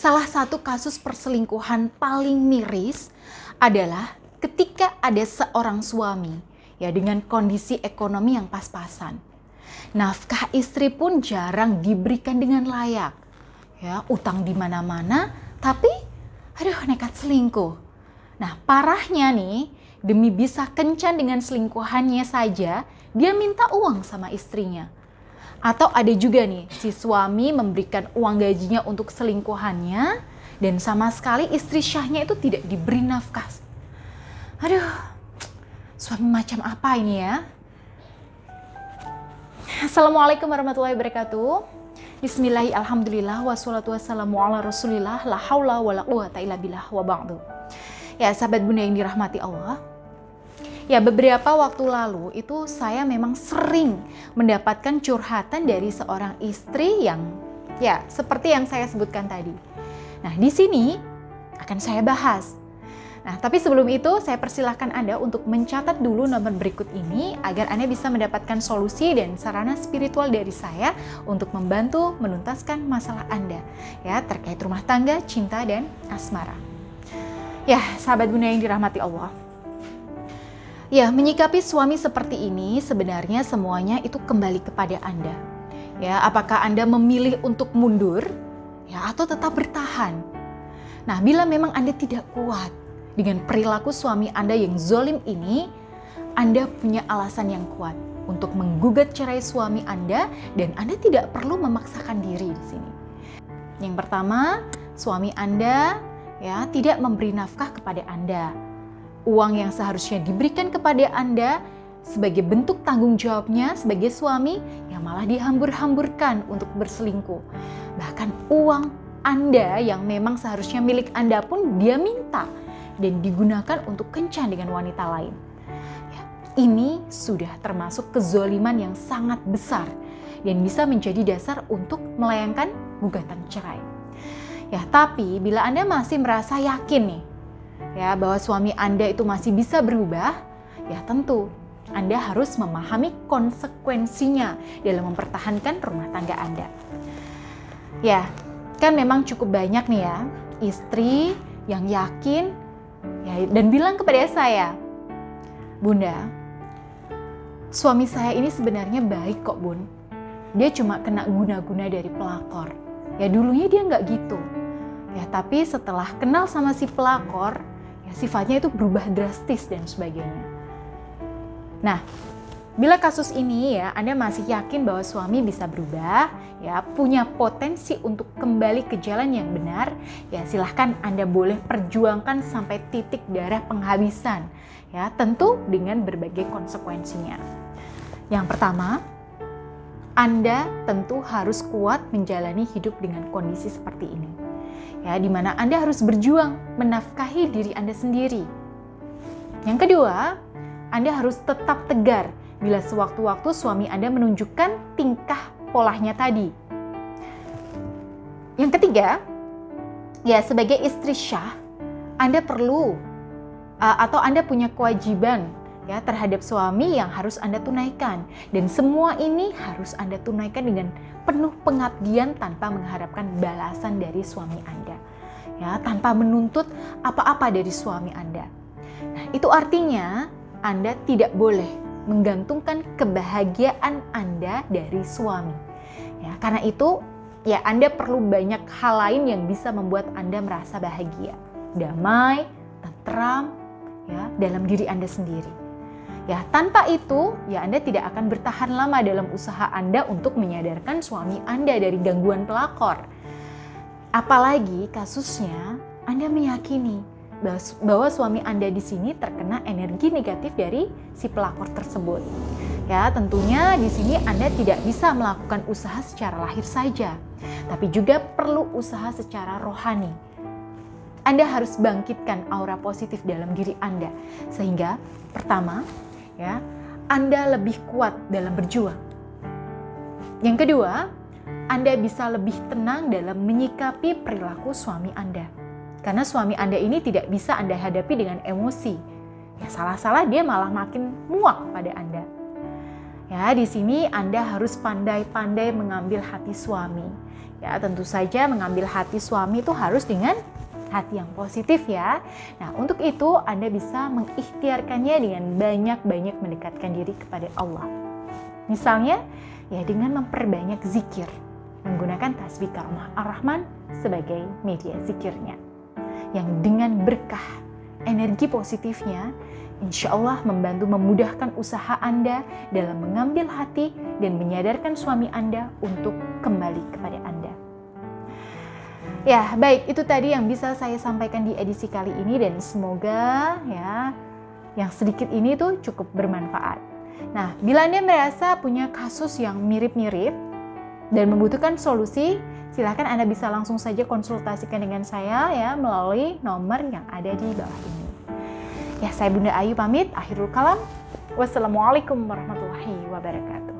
Salah satu kasus perselingkuhan paling miris adalah ketika ada seorang suami ya dengan kondisi ekonomi yang pas-pasan. Nafkah istri pun jarang diberikan dengan layak. Ya, utang di mana-mana, tapi nekat selingkuh. Nah, parahnya nih, demi bisa kencan dengan selingkuhannya saja, dia minta uang sama istrinya. Atau ada juga nih, si suami memberikan uang gajinya untuk selingkuhannya, dan sama sekali istri syahnya itu tidak diberi nafkah. Suami macam apa ini ya? Assalamualaikum warahmatullahi wabarakatuh. Bismillahirrahmanirrahim. Alhamdulillah wassalatu wassalamu ala rasulillah la haula wala quwata illa billah wa ba'du. Ya, sahabat bunda yang dirahmati Allah. Ya, beberapa waktu lalu itu saya memang sering mendapatkan curhatan dari seorang istri yang ya seperti yang saya sebutkan tadi. Nah, di sini akan saya bahas. Nah, tapi sebelum itu saya persilahkan Anda untuk mencatat dulu nomor berikut ini agar Anda bisa mendapatkan solusi dan sarana spiritual dari saya untuk membantu menuntaskan masalah Anda ya terkait rumah tangga, cinta dan asmara. Ya, sahabat bunda yang dirahmati Allah. Ya, menyikapi suami seperti ini sebenarnya semuanya itu kembali kepada Anda. Ya, apakah Anda memilih untuk mundur ya atau tetap bertahan? Nah, bila memang Anda tidak kuat dengan perilaku suami Anda yang zolim ini, Anda punya alasan yang kuat untuk menggugat cerai suami Anda dan Anda tidak perlu memaksakan diri di sini. Yang pertama, suami Anda ya tidak memberi nafkah kepada Anda. Uang yang seharusnya diberikan kepada Anda sebagai bentuk tanggung jawabnya sebagai suami yang malah dihambur-hamburkan untuk berselingkuh. Bahkan uang Anda yang memang seharusnya milik Anda pun dia minta dan digunakan untuk kencan dengan wanita lain. Ya, ini sudah termasuk kezoliman yang sangat besar dan bisa menjadi dasar untuk melayangkan gugatan cerai. Ya, tapi bila Anda masih merasa yakin nih, ya bahwa suami Anda itu masih bisa berubah, ya tentu Anda harus memahami konsekuensinya dalam mempertahankan rumah tangga Anda. Ya, kan memang cukup banyak nih ya istri yang yakin ya, dan bilang kepada saya, Bunda, suami saya ini sebenarnya baik kok Bun. Dia cuma kena guna-guna dari pelakor. Ya dulunya dia nggak gitu. Ya tapi setelah kenal sama si pelakor, ya sifatnya itu berubah drastis dan sebagainya. Nah, bila kasus ini ya Anda masih yakin bahwa suami bisa berubah, ya punya potensi untuk kembali ke jalan yang benar, ya silahkan Anda boleh perjuangkan sampai titik darah penghabisan, ya tentu dengan berbagai konsekuensinya. Yang pertama, Anda tentu harus kuat menjalani hidup dengan kondisi seperti ini, ya di mana Anda harus berjuang menafkahi diri Anda sendiri. Yang kedua, Anda harus tetap tegar bila sewaktu-waktu suami Anda menunjukkan tingkah polanya tadi. Yang ketiga, ya sebagai istri syah, Anda perlu atau Anda punya kewajiban ya terhadap suami yang harus Anda tunaikan. Dan semua ini harus Anda tunaikan dengan penuh pengabdian tanpa mengharapkan balasan dari suami Anda. Ya, tanpa menuntut apa-apa dari suami Anda. Nah, itu artinya Anda tidak boleh menggantungkan kebahagiaan Anda dari suami. Ya, karena itu ya Anda perlu banyak hal lain yang bisa membuat Anda merasa bahagia, damai, tentram ya dalam diri Anda sendiri. Ya, tanpa itu ya Anda tidak akan bertahan lama dalam usaha Anda untuk menyadarkan suami Anda dari gangguan pelakor. Apalagi kasusnya Anda meyakini bahwa suami Anda di sini terkena energi negatif dari si pelakor tersebut. Ya, tentunya di sini Anda tidak bisa melakukan usaha secara lahir saja, tapi juga perlu usaha secara rohani. Anda harus bangkitkan aura positif dalam diri Anda sehingga pertama, ya, Anda lebih kuat dalam berjuang. Yang kedua, Anda bisa lebih tenang dalam menyikapi perilaku suami Anda. Karena suami Anda ini tidak bisa Anda hadapi dengan emosi. Ya salah-salah dia malah makin muak pada Anda. Ya, di sini Anda harus pandai-pandai mengambil hati suami. Ya, tentu saja mengambil hati suami itu harus dengan hati yang positif ya. Nah, untuk itu Anda bisa mengikhtiarkannya dengan banyak-banyak mendekatkan diri kepada Allah. Misalnya, ya dengan memperbanyak zikir, menggunakan tasbih kalimah Ar-Rahman sebagai media zikirnya. Yang dengan berkah energi positifnya, insya Allah membantu memudahkan usaha Anda dalam mengambil hati dan menyadarkan suami Anda untuk kembali kepada Anda. Ya, baik, itu tadi yang bisa saya sampaikan di edisi kali ini dan semoga ya yang sedikit ini tuh cukup bermanfaat. Nah, bila Anda merasa punya kasus yang mirip-mirip dan membutuhkan solusi, silakan Anda bisa langsung saja konsultasikan dengan saya ya melalui nomor yang ada di bawah ini. Ya, saya Bunda Ayu pamit. Akhirul kalam. Wassalamualaikum warahmatullahi wabarakatuh.